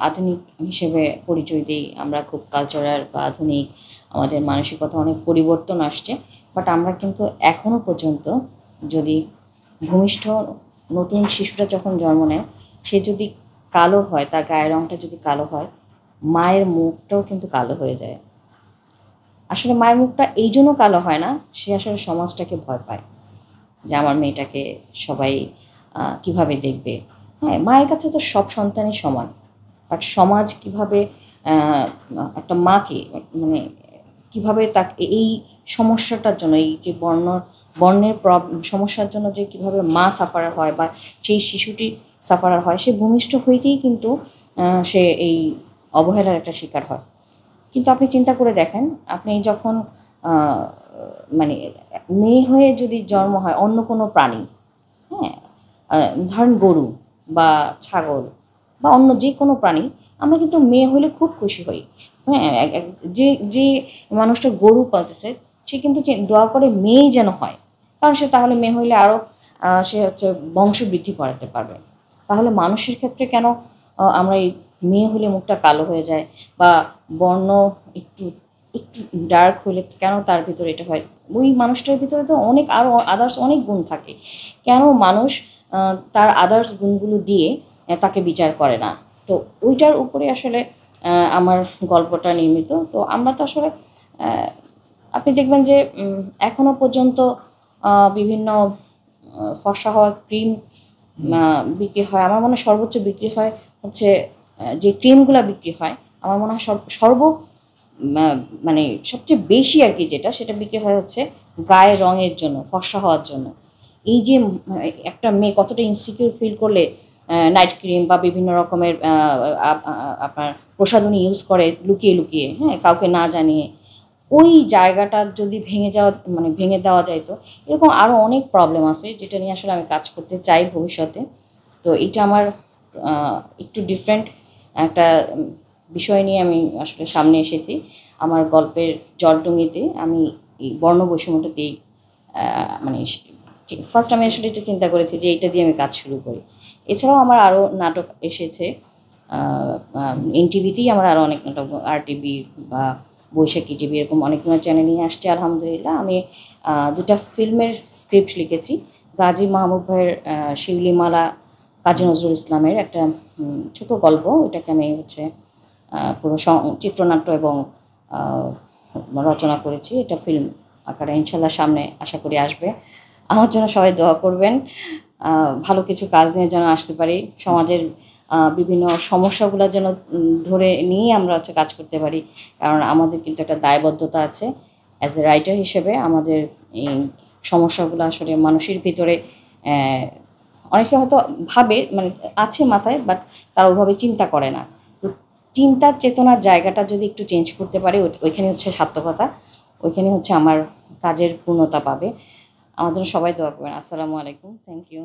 আধুনিক হিসেবে পরিচয় দিই, আমরা খুব কালচারাল বা আধুনিক, আমাদের মানসিকতা অনেক পরিবর্তন আসছে। বাট আমরা কিন্তু এখনও পর্যন্ত যদি ভূমিষ্ঠ নতুন শিশুরা যখন জন্ম নেয়, সে যদি কালো হয়, তার গায়ের রঙটা যদি কালো হয়, মায়ের মুখটাও কিন্তু কালো হয়ে যায়। আসলে মায়ের মুখটা এই জন্য কালো হয় না, সে আসলে সমাজটাকে ভয় পায় যে আমার মেয়েটাকে সবাই কীভাবে দেখবে। হ্যাঁ, মায়ের কাছে তো সব সন্তানই সমান। বাট সমাজ কীভাবে একটা মাকে মানে কীভাবে তাকে এই সমস্যাটার জন্য, এই যে বর্ণের সমস্যার জন্য যে কীভাবে মা সাফারার হয় বা সেই শিশুটি সাফারার হয়, সে ভূমিষ্ঠ হইতেই কিন্তু সে এই অবহেলার একটা শিকার হয়। কিন্তু আপনি চিন্তা করে দেখেন, আপনি যখন মানে মেয়ে হয়ে যদি জন্ম হয় অন্য কোনো প্রাণী, হ্যাঁ, ধরেন গরু বা ছাগল বা অন্য যে কোনো প্রাণী, আমরা কিন্তু মেয়ে হলে খুব খুশি হই। হ্যাঁ, যে যে মানুষটা গরু পালতেছে সে কিন্তু দোয়া করে মেয়েই যেন হয়, কারণ সে তাহলে মেয়ে হইলে আরও সে হচ্ছে বংশ বৃদ্ধি করাতে পারবে। তাহলে মানুষের ক্ষেত্রে কেন আমরা এই মেয়ে হলে মুখটা কালো হয়ে যায় বা বর্ণ একটু একটু ডার্ক হলে কেন তার ভিতরে এটা হয়? ওই মানুষটার ভিতরে তো অনেক আরও আদার্স অনেক গুণ থাকে। কেন মানুষ তার আদার্স গুণগুলো দিয়ে তাকে বিচার করে না? তো ওইটার উপরে আসলে আমার গল্পটা নির্মিত। তো আমরা তো আসলে আপনি দেখবেন যে এখনও পর্যন্ত বিভিন্ন ফর্সা হওয়ার ক্রিম বিক্রি হয়। আমার মনে হয় সর্বোচ্চ বিক্রি হয় হচ্ছে যে ক্রিমগুলা বিক্রি হয়, আমার মনে হয় মানে সবচেয়ে বেশি আর কি যেটা, সেটা বিক্রি হয় হচ্ছে গায়ের রঙের জন্য, ফর্সা হওয়ার জন্য। এই যে একটা মেয়ে কতটা ইনসিকিউর ফিল করলে নাইট ক্রিম বা বিভিন্ন রকমের আপনার প্রসাধনী ইউজ করে লুকিয়ে লুকিয়ে, হ্যাঁ, কাউকে না জানিয়ে। ওই জায়গাটা যদি ভেঙে দেওয়া যাইত, এরকম আরও অনেক প্রবলেম আছে যেটা নিয়ে আসলে আমি কাজ করতে চাই ভবিষ্যতে। তো এটা আমার একটু ডিফারেন্ট একটা বিষয় নিয়ে আমি আসলে সামনে এসেছি। আমার গল্পের জটডুঙ্গিতে আমি এই বর্ণবৈষম্যটাতেই মানে ফার্স্ট আমি আসলে এটা চিন্তা করেছি যে এইটা দিয়ে আমি কাজ শুরু করি। এছাড়াও আমার আরও নাটক এসেছে, এনটিভিতেই আমার আরও অনেক নাটক, আরটিভি বা বৈশাখী টিভি, এরকম অনেকগুলো চ্যানেলই আসছে আলহামদুলিল্লাহ। আমি 2টা ফিল্মের স্ক্রিপ্ট লিখেছি। গাজী মাহবুব ভাইয়ের শিউলিমালা, কাজী নজরুল ইসলামের একটা ছোটো গল্প, এটাকে আমি হচ্ছে পুরো চিত্রনাট্য এবং রচনা করেছি। এটা ফিল্ম আকারে ইনশাল্লাহ সামনে আশা করি আসবে। আমার জন্য সবাই দোয়া করবেন, ভালো কিছু কাজ নিয়ে যেন আসতে পারি, সমাজের বিভিন্ন সমস্যাগুলোর যেন ধরে নিয়ে আমরা হচ্ছে কাজ করতে পারি। কারণ আমাদের কিন্তু একটা দায়বদ্ধতা আছে অ্যাজ এ রাইটার হিসেবে। আমাদের এই সমস্যাগুলো আসলে মানুষের ভিতরে অনেকে হয়তো ভাবে মানে আছে মাথায়, বাট তারা ওইভাবে চিন্তা করে না। তো চিন্তার চেতনার জায়গাটা যদি একটু চেঞ্জ করতে পারে, ওইখানে হচ্ছে সার্থকতা, ওইখানে হচ্ছে আমার কাজের পূর্ণতা পাবে। আমার জন্য সবাই দোয়া করবেন। আসসালামু আলাইকুম, থ্যাংক ইউ।